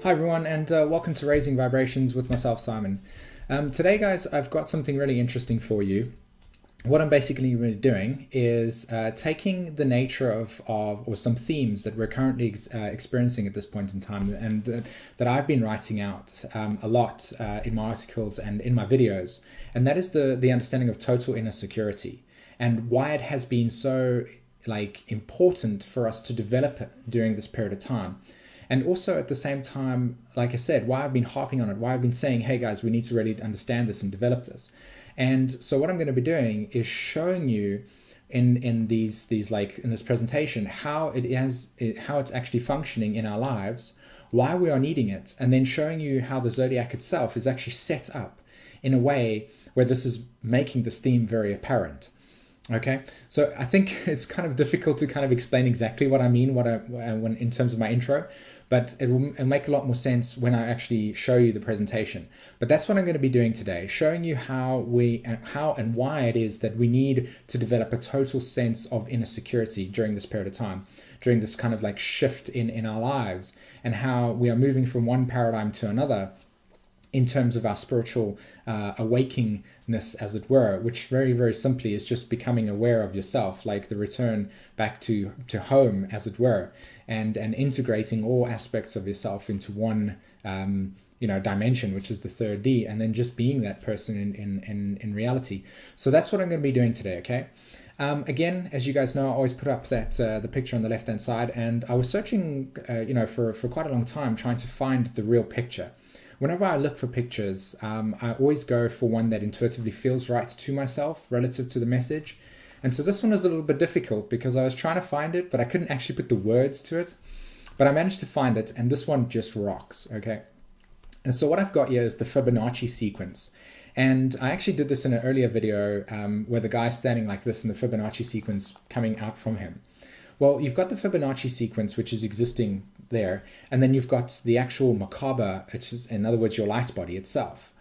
Hi everyone, and welcome to Raising Vibrations with myself, Simon. Today, guys, I've got something really interesting for you. What I'm basically really doing is taking the nature of or some themes that we're currently experiencing at this point in time, and that I've been writing out a lot in my articles and in my videos, and that is the understanding of total inner security and why it has been so important for us to develop it during this period of time. And also at the same time, like I said, why I've been harping on it, why I've been saying, hey guys, we need to really understand this and develop this. And so what I'm going to be doing is showing you in this presentation how it's actually functioning in our lives, why we are needing it, and then showing you how the zodiac itself is actually set up in a way where this is making this theme very apparent. Okay, so I think it's kind of difficult to kind of explain exactly what I mean, when in terms of my intro, but it'll make a lot more sense when I actually show you the presentation. But that's what I'm going to be doing today, showing you how and why it is that we need to develop a total sense of inner security during this period of time, during this kind of like shift in our lives, and how we are moving from one paradigm to another in terms of our spiritual awakeness, as it were, which very, very simply is just becoming aware of yourself, like the return back to home, as it were, and integrating all aspects of yourself into one dimension, which is the third D, and then just being that person in reality. So that's what I'm going to be doing today, okay? Again, as you guys know, I always put up that the picture on the left-hand side, and I was searching for quite a long time trying to find the real picture. Whenever I look for pictures, I always go for one that intuitively feels right to myself relative to the message. And so this one was a little bit difficult because I was trying to find it, but I couldn't actually put the words to it. But I managed to find it, and this one just rocks, okay? And so what I've got here is the Fibonacci sequence. And I actually did this in an earlier video where the guy's standing like this and the Fibonacci sequence coming out from him. Well, you've got the Fibonacci sequence, which is existing there, and then you've got the actual Merkaba, which is, in other words, your light body itself.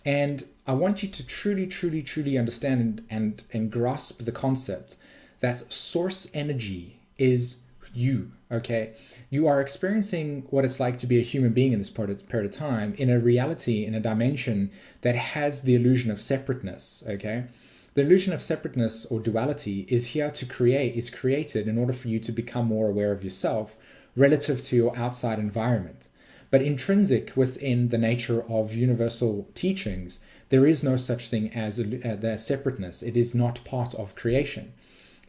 And I want you to truly understand and grasp the concept that source energy is you, okay? You are experiencing what it's like to be a human being in this period of time, in a reality, in a dimension that has the illusion of separateness, okay? The illusion of separateness or duality is created in order for you to become more aware of yourself relative to your outside environment. But intrinsic within the nature of universal teachings, there is no such thing as the separateness. It is not part of creation.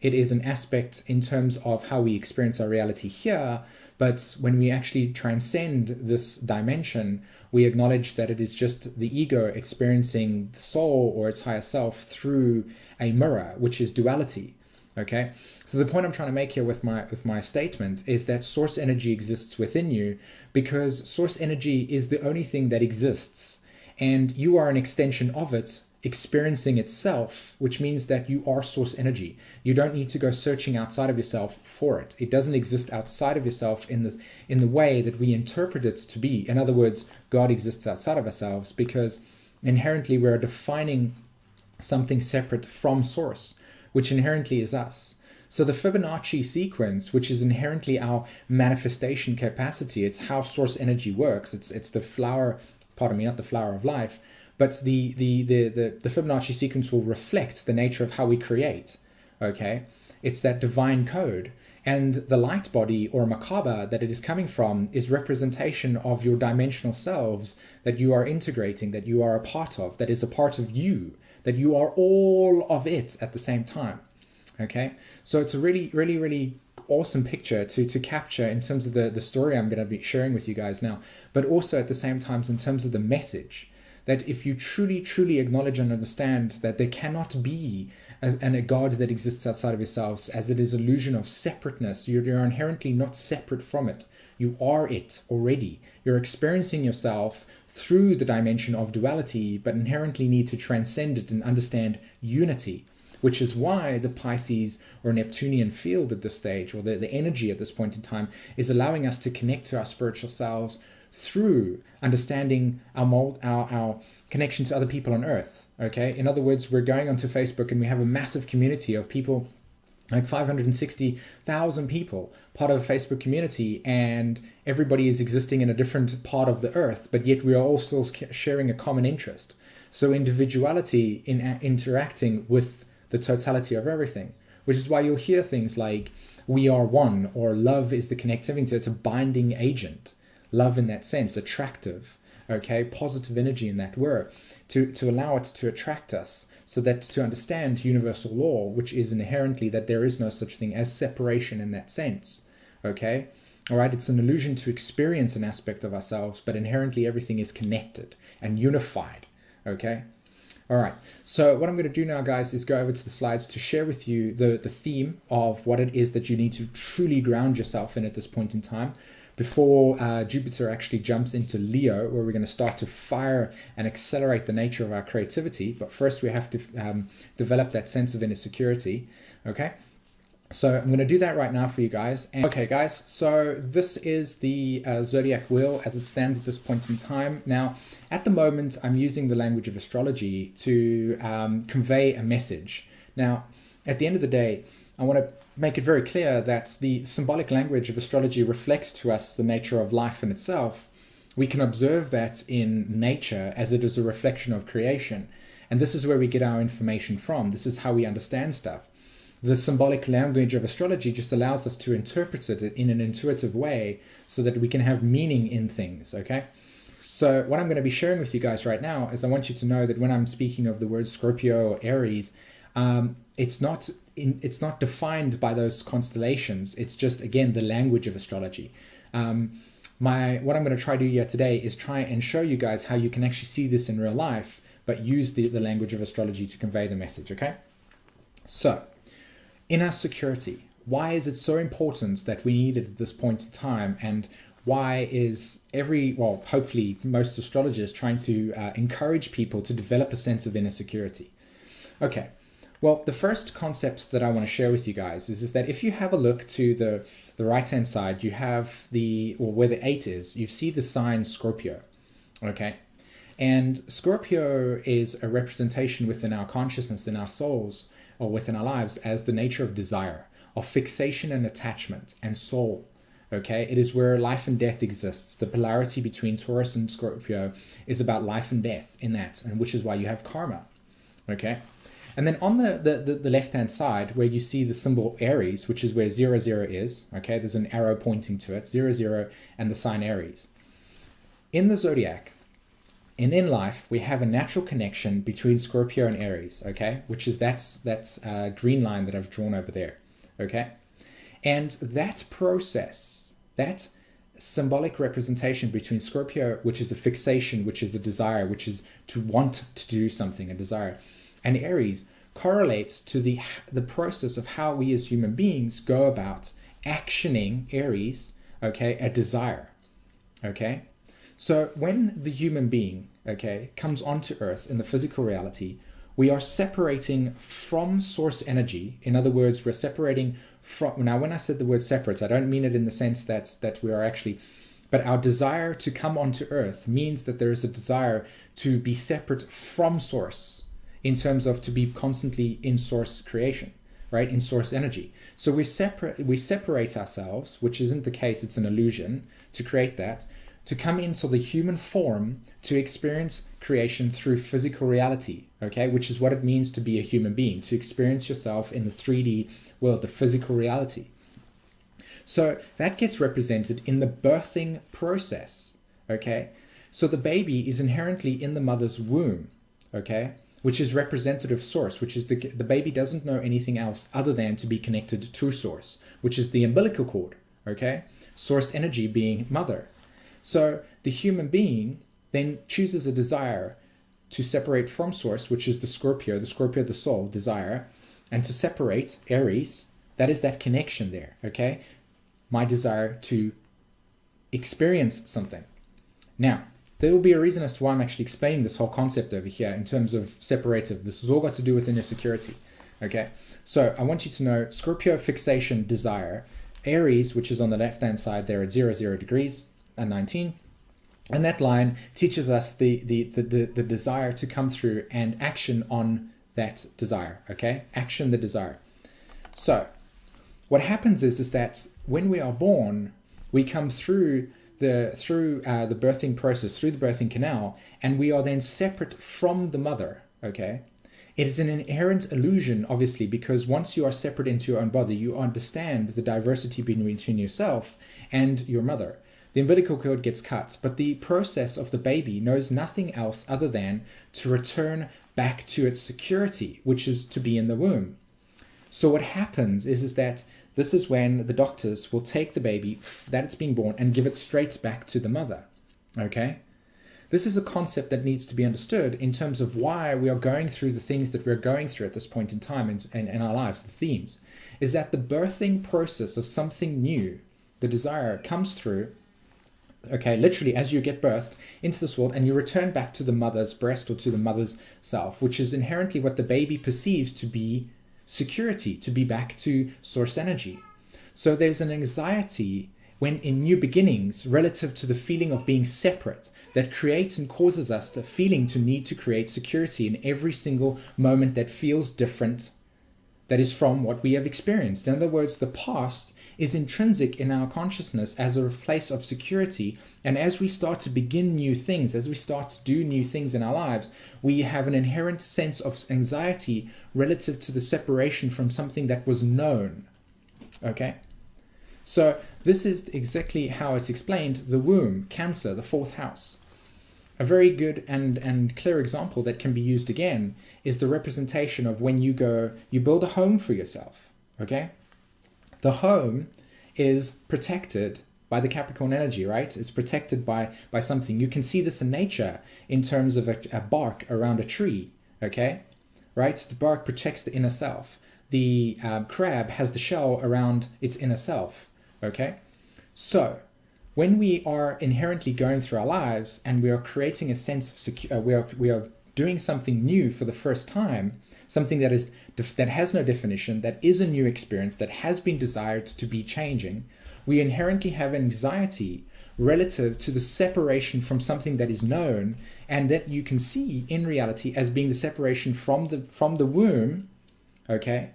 It is an aspect in terms of how we experience our reality here, but when we actually transcend this dimension, we acknowledge that it is just the ego experiencing the soul or its higher self through a mirror, which is duality. Okay, so the point I'm trying to make here with my statement is that source energy exists within you because source energy is the only thing that exists, and you are an extension of it experiencing itself, which means that you are source energy. You don't need to go searching outside of yourself for it. It doesn't exist outside of yourself in the way that we interpret it to be. In other words, God exists outside of ourselves because inherently we're defining something separate from source, which inherently is us. So the Fibonacci sequence, which is inherently our manifestation capacity, it's how source energy works. It's the flower, pardon me, not the flower of life, but the Fibonacci sequence will reflect the nature of how we create, okay? It's that divine code. And the light body or Merkaba that it is coming from is representation of your dimensional selves that you are integrating, that you are a part of, that is a part of you, that you are all of it at the same time, okay? So it's a really awesome picture to capture in terms of the story I'm going to be sharing with you guys now, but also at the same time in terms of the message, that if you truly acknowledge and understand that there cannot be a God that exists outside of yourselves, as it is illusion of separateness, you're inherently not separate from it. You are it already. You're experiencing yourself through the dimension of duality, but inherently need to transcend it and understand unity, which is why the Pisces or Neptunian field at this stage, or the energy at this point in time, is allowing us to connect to our spiritual selves through understanding our connection to other people on Earth. Okay, in other words, we're going onto Facebook and we have a massive community of people like 560,000 people, part of a Facebook community, and everybody is existing in a different part of the earth, but yet we are all still sharing a common interest. So individuality in interacting with the totality of everything, which is why you'll hear things like we are one, or love is the connectivity. It's a binding agent. Love in that sense, attractive, okay, positive energy in that word, to allow it to attract us, so that to understand universal law, which is inherently that there is no such thing as separation in that sense, okay? All right, it's an illusion to experience an aspect of ourselves, but inherently everything is connected and unified, okay? All right, so what I'm going to do now, guys, is go over to the slides to share with you the theme of what it is that you need to truly ground yourself in at this point in time, before Jupiter actually jumps into Leo, where we're going to start to fire and accelerate the nature of our creativity. But first we have to develop that sense of inner security, okay? So I'm going to do that right now for you guys. And okay, guys, so this is the zodiac wheel as it stands at this point in time. Now, at the moment, I'm using the language of astrology to convey a message. Now, at the end of the day, I want to make it very clear that the symbolic language of astrology reflects to us the nature of life in itself. We can observe that in nature as it is a reflection of creation. And this is where we get our information from. This is how we understand stuff. The symbolic language of astrology just allows us to interpret it in an intuitive way so that we can have meaning in things, okay? So what I'm going to be sharing with you guys right now is I want you to know that when I'm speaking of the word Scorpio or Aries, it's not defined by those constellations. It's just, again, the language of astrology. What I'm going to try to do here today is try and show you guys how you can actually see this in real life, but use the language of astrology to convey the message, okay? So, inner security. Why is it so important that we need it at this point in time? And why is hopefully most astrologers trying to encourage people to develop a sense of inner security? Okay. Well, the first concept that I want to share with you guys is that if you have a look to the right-hand side, you have where the 8 is, you see the sign Scorpio, okay? And Scorpio is a representation within our consciousness, in our souls, or within our lives as the nature of desire, of fixation and attachment, and soul, okay? It is where life and death exists. The polarity between Taurus and Scorpio is about life and death in that, and which is why you have karma, okay? And then on the left-hand side, where you see the symbol Aries, which is where 00 is, okay? There's an arrow pointing to it, 00, and the sign Aries. In the zodiac, and in life, we have a natural connection between Scorpio and Aries, okay? Which is that's green line that I've drawn over there, okay? And that process, that symbolic representation between Scorpio, which is a fixation, which is a desire, which is to want to do something, a desire, and Aries correlates to the process of how we as human beings go about actioning Aries, okay, a desire, okay? So when the human being, okay, comes onto Earth in the physical reality, we are separating from source energy. In other words, we're separating from, now when I said the word separate, I don't mean it in the sense that we are actually, but our desire to come onto Earth means that there is a desire to be separate from source, in terms of to be constantly in source creation, right? In source energy. So we separate ourselves, which isn't the case, it's an illusion to create that, to come into the human form to experience creation through physical reality, okay? Which is what it means to be a human being, to experience yourself in the 3D world, the physical reality. So that gets represented in the birthing process, okay? So the baby is inherently in the mother's womb, okay? Which is representative source, which is the baby doesn't know anything else other than to be connected to source, which is the umbilical cord, okay? Source energy being mother. So the human being then chooses a desire to separate from source, which is the Scorpio, the soul, desire, and to separate Aries, that is that connection there, okay? My desire to experience something. Now, there will be a reason as to why I'm actually explaining this whole concept over here in terms of separative. This has all got to do with inner security, okay? So I want you to know Scorpio, fixation, desire, Aries, which is on the left-hand side there at 00 degrees and 19, and that line teaches us the desire to come through and action on that desire, okay? Action the desire. So what happens is that when we are born, we come through the birthing process, through the birthing canal, and we are then separate from the mother. Okay, it is an inherent illusion, obviously, because once you are separate into your own body, you understand the diversity between yourself and your mother. The umbilical cord gets cut, but the process of the baby knows nothing else other than to return back to its security, which is to be in the womb. So what happens is that this is when the doctors will take the baby that it's being born and give it straight back to the mother. Okay? This is a concept that needs to be understood in terms of why we are going through the things that we're going through at this point in time in our lives. The themes is that the birthing process of something new, the desire, comes through, okay, literally as you get birthed into this world and you return back to the mother's breast or to the mother's self, which is inherently what the baby perceives to be security, to be back to source energy. So there's an anxiety when in new beginnings relative to the feeling of being separate that creates and causes us the feeling to need to create security in every single moment that feels different, that is from what we have experienced. In other words, the past is intrinsic in our consciousness as a place of security, and as we start to begin new things, as we start to do new things in our lives, we have an inherent sense of anxiety relative to the separation from something that was known. Okay? So this is exactly how it's explained. The womb, Cancer, the fourth house. A very good and clear example that can be used again is the representation of when you build a home for yourself. Okay? The home is protected by the Capricorn energy, right? It's protected by something. You can see this in nature in terms of a bark around a tree, okay? Right? The bark protects the inner self. The crab has the shell around its inner self, okay? So, when we are inherently going through our lives and we are creating a sense of we are doing something new for the first time, something that has no definition, that is a new experience, that has been desired to be changing, we inherently have anxiety relative to the separation from something that is known and that you can see in reality as being the separation from the womb, okay,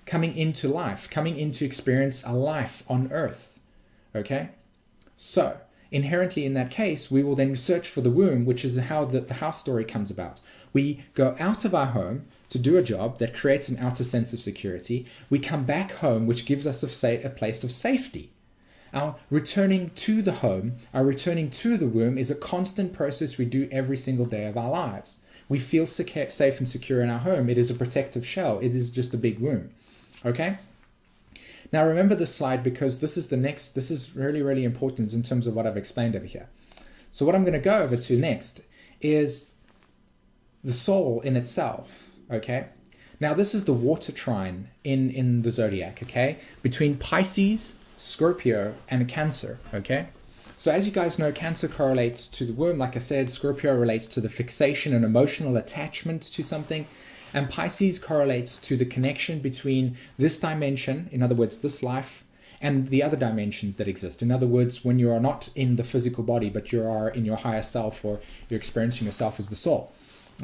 coming into life, coming into experience a life on earth, okay? So, inherently in that case, we will then search for the womb, which is how the house story comes about. We go out of our home to do a job that creates an outer sense of security. We come back home, which gives us a place of safety. Our returning to the home, our returning to the womb is a constant process we do every single day of our lives. We feel safe and secure in our home. It is a protective shell. It is just a big womb. Okay? Now remember this slide because this is really, really important in terms of what I've explained over here. So what I'm going to go over to next is the soul in itself, okay? Now this is the water trine in the zodiac, okay? Between Pisces, Scorpio, and Cancer, okay? So as you guys know, Cancer correlates to the womb. Like I said, Scorpio relates to the fixation and emotional attachment to something. And Pisces correlates to the connection between this dimension, in other words, this life, and the other dimensions that exist. In other words, when you are not in the physical body, but you are in your higher self, or you're experiencing yourself as the soul.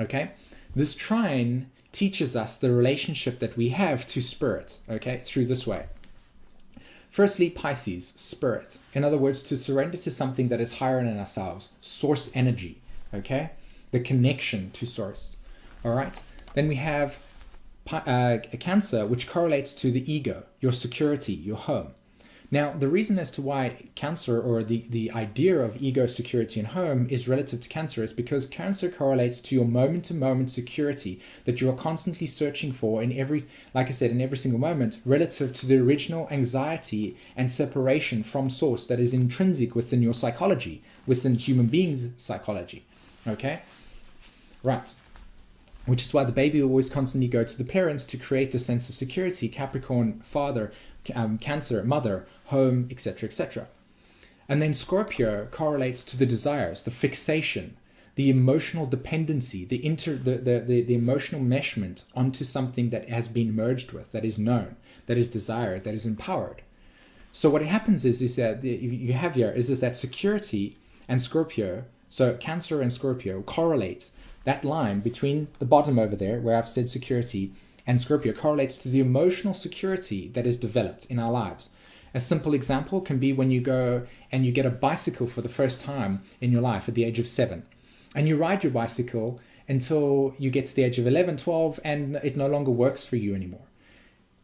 Okay? This trine teaches us the relationship that we have to spirit, okay, through this way. Firstly, Pisces, spirit. In other words, to surrender to something that is higher than ourselves, source energy, okay? The connection to source, all right? Then we have Cancer, which correlates to the ego, your security, your home. Now, the reason as to why Cancer, or the idea of ego, security, and home is relative to Cancer is because Cancer correlates to your moment-to-moment security that you are constantly searching for in every single moment, relative to the original anxiety and separation from source that is intrinsic within your psychology, within human beings' psychology. Okay? Right. Which is why the baby will always constantly go to the parents to create the sense of security. Capricorn, father, Cancer, mother, home, etc., etc. And then Scorpio correlates to the desires, the fixation, the emotional dependency, the emotional meshment onto something that has been merged with, that is known, that is desired, that is empowered. So what happens is that you have here is that security and Scorpio, so Cancer and Scorpio correlates that line between the bottom over there, where I've said security, and Scorpio correlates to the emotional security that is developed in our lives. A simple example can be when you go and you get a bicycle for the first time in your life at the age of 7. And you ride your bicycle until you get to the age of 11, 12, and it no longer works for you anymore.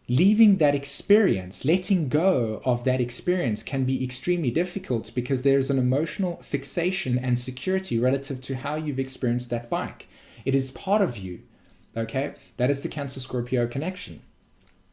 Leaving that experience, letting go of that experience can be extremely difficult because there's an emotional fixation and security relative to how you've experienced that bike. It is part of you, okay? That is the Cancer-Scorpio connection.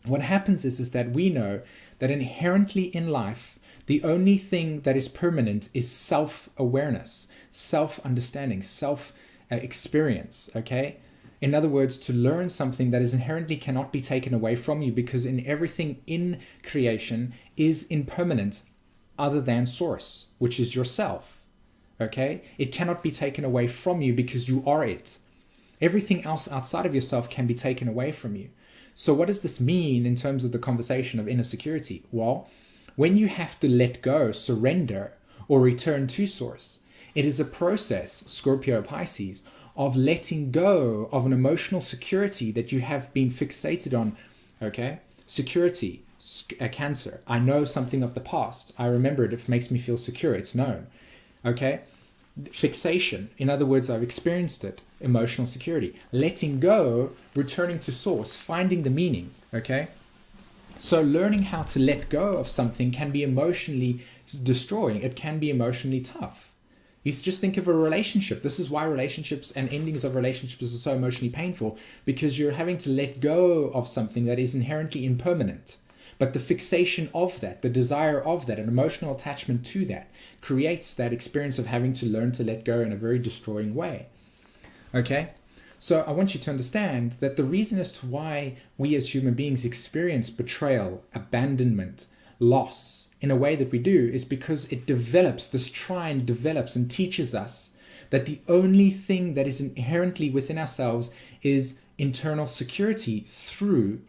What happens is that we know that inherently in life, the only thing that is permanent is self-awareness, self-understanding, self-experience, okay? In other words, to learn something that is inherently cannot be taken away from you, because in everything in creation is impermanent other than source, which is yourself, okay? It cannot be taken away from you because you are it. Everything else outside of yourself can be taken away from you. So what does this mean in terms of the conversation of inner security? Well, when you have to let go, surrender, or return to source, it is a process, Scorpio Pisces, of letting go of an emotional security that you have been fixated on, okay? Security, Cancer. I know something of the past. I remember it. It makes me feel secure. It's known, okay? Fixation. In other words, I've experienced it. Emotional security. Letting go, returning to source, finding the meaning, okay? So learning how to let go of something can be emotionally destroying. It can be emotionally tough. You just think of a relationship. This is why relationships and endings of relationships are so emotionally painful, because you're having to let go of something that is inherently impermanent. But the fixation of that, the desire of that, an emotional attachment to that, creates that experience of having to learn to let go in a very destroying way. Okay? So I want you to understand that the reason as to why we as human beings experience betrayal, abandonment, loss in a way that we do is because it develops, this trine develops and teaches us that the only thing that is inherently within ourselves is internal security through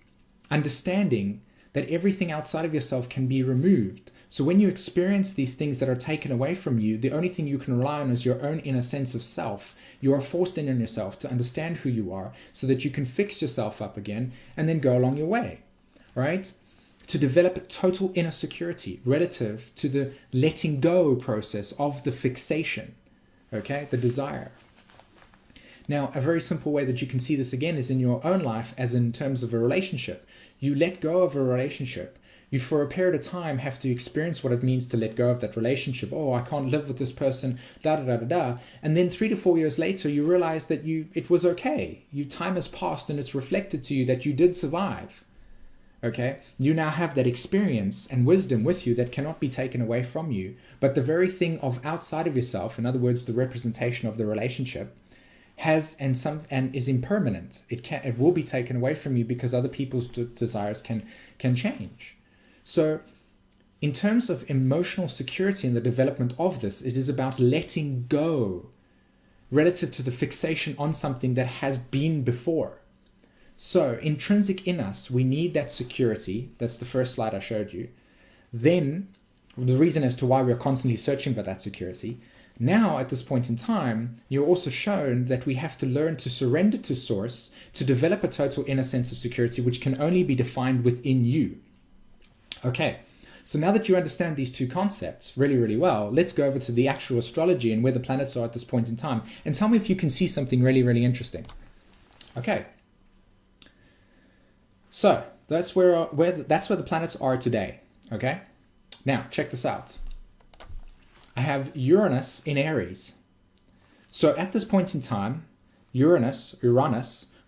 understanding that everything outside of yourself can be removed. So when you experience these things that are taken away from you, the only thing you can rely on is your own inner sense of self. You are forced in on yourself to understand who you are so that you can fix yourself up again and then go along your way, right? To develop total inner security relative to the letting go process of the fixation, okay, the desire. Now, a very simple way that you can see this again is in your own life, as in terms of a relationship. You let go of a relationship. You, for a period of time, have to experience what it means to let go of that relationship. Oh, I can't live with this person, da da da da da. And then 3 to 4 years later, you realize that it was okay. Time has passed and it's reflected to you that you did survive. Okay, you now have that experience and wisdom with you that cannot be taken away from you. But the very thing of outside of yourself, in other words, the representation of the relationship, has and is impermanent. It will be taken away from you because other people's desires can change. So, in terms of emotional security and the development of this, it is about letting go relative to the fixation on something that has been before. So intrinsic in us, we need that security. That's the first slide I showed you. Then the reason as to why we're constantly searching for that security. Now, at this point in time, you're also shown that we have to learn to surrender to source to develop a total inner sense of security, which can only be defined within you. Okay, so now that you understand these two concepts really, really well, let's go over to the actual astrology and where the planets are at this point in time. And tell me if you can see something really, really interesting. Okay. So that's where the planets are today, okay? Now, check this out. I have Uranus in Aries. So at this point in time, Uranus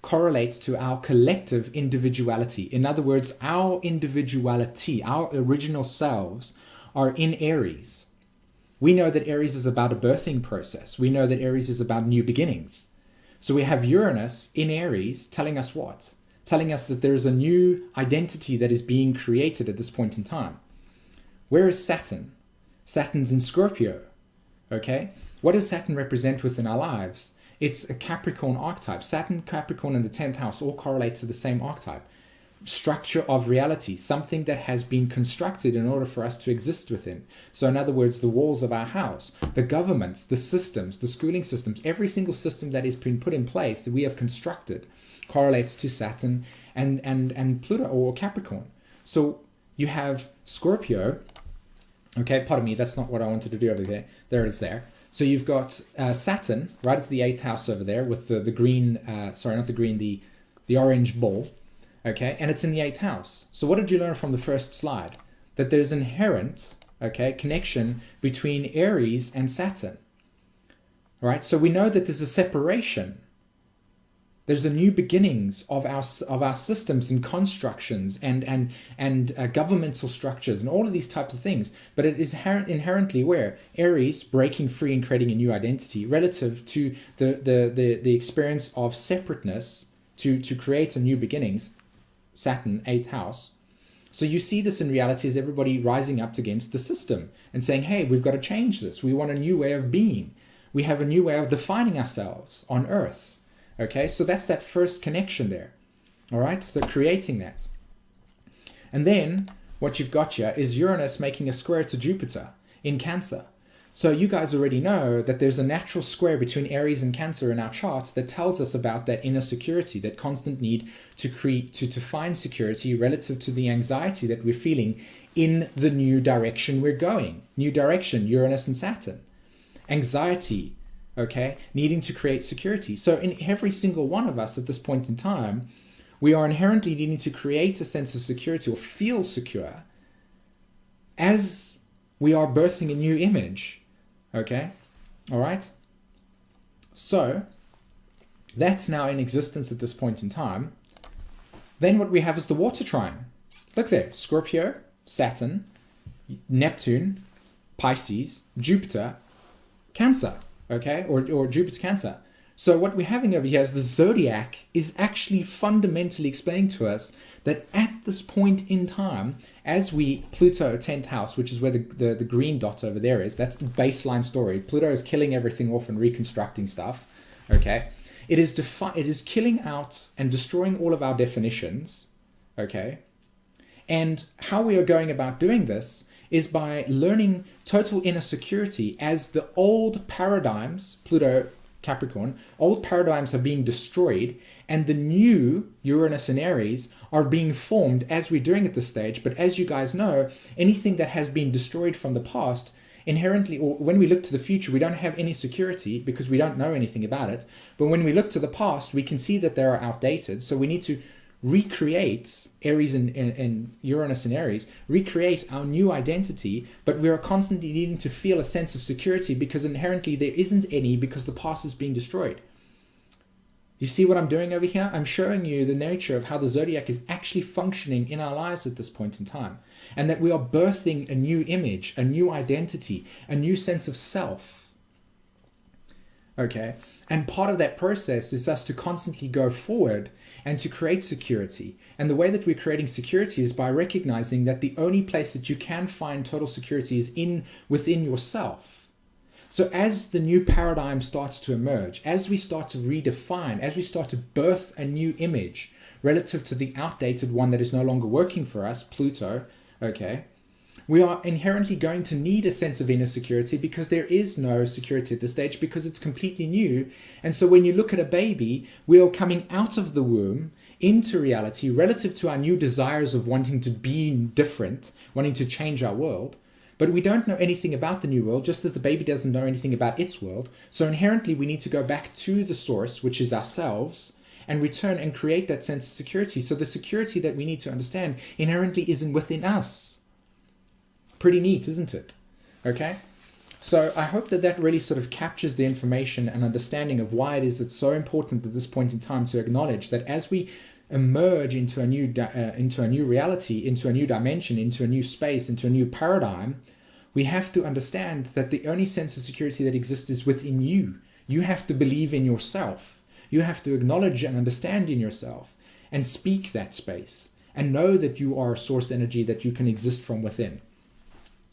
correlates to our collective individuality. In other words, our individuality, our original selves are in Aries. We know that Aries is about a birthing process. We know that Aries is about new beginnings. So we have Uranus in Aries telling us what? Telling us that there is a new identity that is being created at this point in time. Where is Saturn? Saturn's in Scorpio, okay? What does Saturn represent within our lives? It's a Capricorn archetype. Saturn, Capricorn, and the 10th house all correlate to the same archetype. Structure of reality, something that has been constructed in order for us to exist within. So in other words, the walls of our house, the governments, the systems, the schooling systems, every single system that has been put in place that we have constructed correlates to Saturn and Pluto or Capricorn. So you have Scorpio. Okay, pardon me, that's not what I wanted to do over there. There it is there. So you've got Saturn right at the 8th house over there with the green, sorry, not the green, the orange ball. Okay, and it's in the 8th house. So what did you learn from the first slide? That there's inherent, okay, connection between Aries and Saturn. All right, so we know that there's a separation. There's a new beginnings of our systems and constructions and governmental structures and all of these types of things. But it is inherently where Aries breaking free and creating a new identity relative to the experience of separateness to create a new beginnings. Saturn, 8th house. So you see this in reality as everybody rising up against the system and saying, hey, we've got to change this. We want a new way of being. We have a new way of defining ourselves on Earth. Okay, so that's that first connection there. All right, so creating that. And then what you've got here is Uranus making a square to Jupiter in Cancer. So you guys already know that there's a natural square between Aries and Cancer in our chart that tells us about that inner security, that constant need to find security relative to the anxiety that we're feeling in the new direction we're going. New direction, Uranus and Saturn. Anxiety, okay, needing to create security. So in every single one of us at this point in time, we are inherently needing to create a sense of security or feel secure as we are birthing a new image. Okay, all right. So that's now in existence at this point in time. Then what we have is the water trine. Look there, Scorpio, Saturn, Neptune, Pisces, Jupiter, Cancer, okay, or Jupiter Cancer. So what we're having over here is the zodiac is actually fundamentally explaining to us that at this point in time, as Pluto 10th house, which is where the green dot over there is, that's the baseline story. Pluto is killing everything off and reconstructing stuff, okay? It is killing out and destroying all of our definitions, okay? And how we are going about doing this is by learning total inner security as the old paradigms, Pluto, Capricorn, old paradigms are being destroyed and the new Uranus and Aries are being formed as we're doing at this stage. But as you guys know, anything that has been destroyed from the past inherently, or when we look to the future, we don't have any security because we don't know anything about it. But when we look to the past, we can see that they are outdated. So we need to recreate Aries and Uranus and Aries, recreate our new identity, but we are constantly needing to feel a sense of security because inherently there isn't any because the past is being destroyed. You see what I'm doing over here? I'm showing you the nature of how the zodiac is actually functioning in our lives at this point in time, and that we are birthing a new image, a new identity, a new sense of self. Okay, and part of that process is us to constantly go forward and to create security. And the way that we're creating security is by recognizing that the only place that you can find total security is within yourself. So as the new paradigm starts to emerge, as we start to redefine, as we start to birth a new image relative to the outdated one that is no longer working for us, Pluto, okay, we are inherently going to need a sense of inner security because there is no security at this stage because it's completely new. And so when you look at a baby, we are coming out of the womb into reality relative to our new desires of wanting to be different, wanting to change our world. But we don't know anything about the new world, just as the baby doesn't know anything about its world. So inherently we need to go back to the source, which is ourselves, and return and create that sense of security. So the security that we need to understand inherently isn't within us. Pretty neat, isn't it? Okay, so I hope that really sort of captures the information and understanding of why it is it's so important at this point in time to acknowledge that as we emerge into a new reality, into a new dimension, into a new space, into a new paradigm, we have to understand that the only sense of security that exists is within you. You have to believe in yourself. You have to acknowledge and understand in yourself and speak that space and know that you are a source energy that you can exist from within.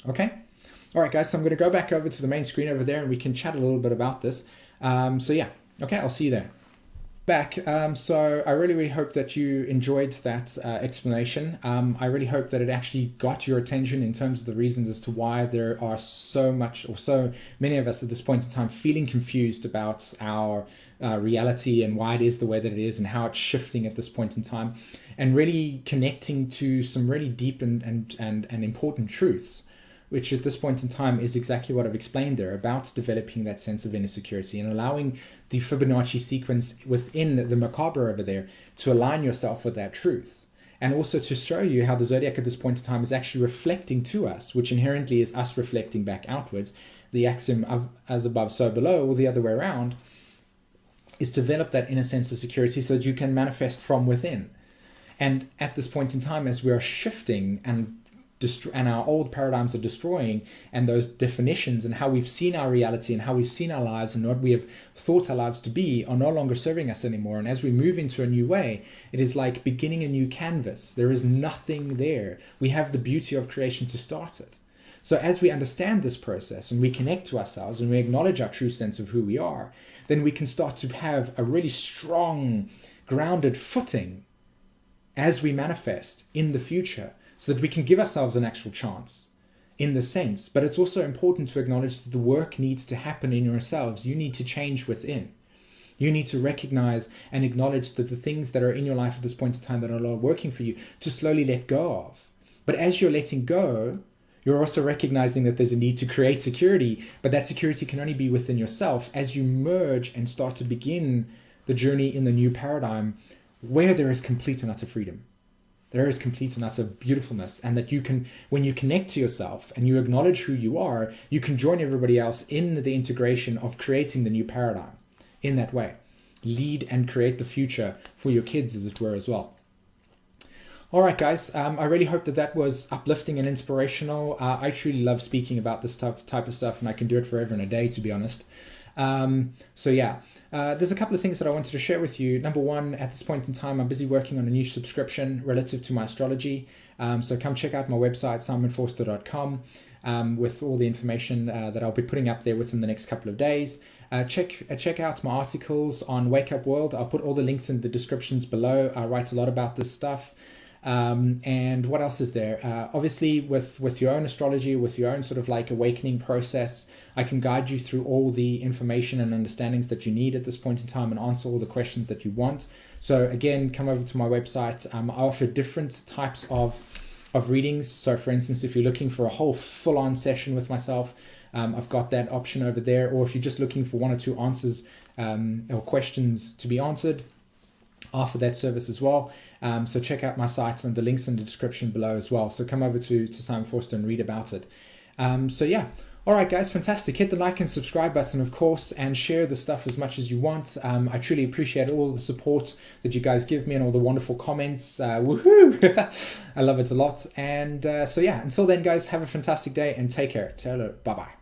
Okay, all right guys, so I'm going to go back over to the main screen over there and we can chat a little bit about this. So yeah, okay, I'll see you there. Back. So I really hope that you enjoyed that explanation. I really hope that it actually got your attention in terms of the reasons as to why there are so much or so many of us at this point in time feeling confused about our reality and why it is the way that it is and how it's shifting at this point in time, and really connecting to some really deep and important truths, which at this point in time is exactly what I've explained there about developing that sense of inner security and allowing the Fibonacci sequence within the macabre over there to align yourself with that truth. And also to show you how the zodiac at this point in time is actually reflecting to us, which inherently is us reflecting back outwards. The axiom of as above, so below, or the other way around, is develop that inner sense of security so that you can manifest from within. And at this point in time, as we are shifting and our old paradigms are destroying, and those definitions and how we've seen our reality and how we've seen our lives and what we have thought our lives to be are no longer serving us anymore. And as we move into a new way, it is like beginning a new canvas. There is nothing there. We have the beauty of creation to start it. So as we understand this process and we connect to ourselves and we acknowledge our true sense of who we are, then we can start to have a really strong, grounded footing as we manifest in the future, so that we can give ourselves an actual chance in the sense. But it's also important to acknowledge that the work needs to happen in yourselves. You need to change within. You need to recognize and acknowledge that the things that are in your life at this point in time that are not working for you, to slowly let go of. But as you're letting go, you're also recognizing that there's a need to create security, but that security can only be within yourself as you merge and start to begin the journey in the new paradigm where there is complete and utter freedom. There is complete and utter beautifulness, and that you can, when you connect to yourself and you acknowledge who you are, you can join everybody else in the integration of creating the new paradigm in that way. Lead and create the future for your kids, as it were, as well. All right, guys, I really hope that that was uplifting and inspirational. I truly love speaking about this type of stuff, and I can do it forever and a day, to be honest. There's a couple of things that I wanted to share with you. Number one, at this point in time, I'm busy working on a new subscription relative to my astrology. So come check out my website, simonvorster.com, with all the information that I'll be putting up there within the next couple of days. Check out my articles on Wake Up World. I'll put all the links in the descriptions below. I write a lot about this stuff. And what else is there? Obviously, with your own astrology, with your own sort of like awakening process, I can guide you through all the information and understandings that you need at this point in time and answer all the questions that you want. So again, come over to my website. I offer different types of readings. So for instance, if you're looking for a whole full-on session with myself, I've got that option over there. Or if you're just looking for one or two answers or questions to be answered, I offer that service as well. So check out my sites and the links in the description below as well. So come over to Simon Vorster and read about it. All right, guys, fantastic. Hit the like and subscribe button, of course, and share the stuff as much as you want. I truly appreciate all the support that you guys give me and all the wonderful comments. Woohoo! I love it a lot. And until then, guys, have a fantastic day and take care. Bye-bye.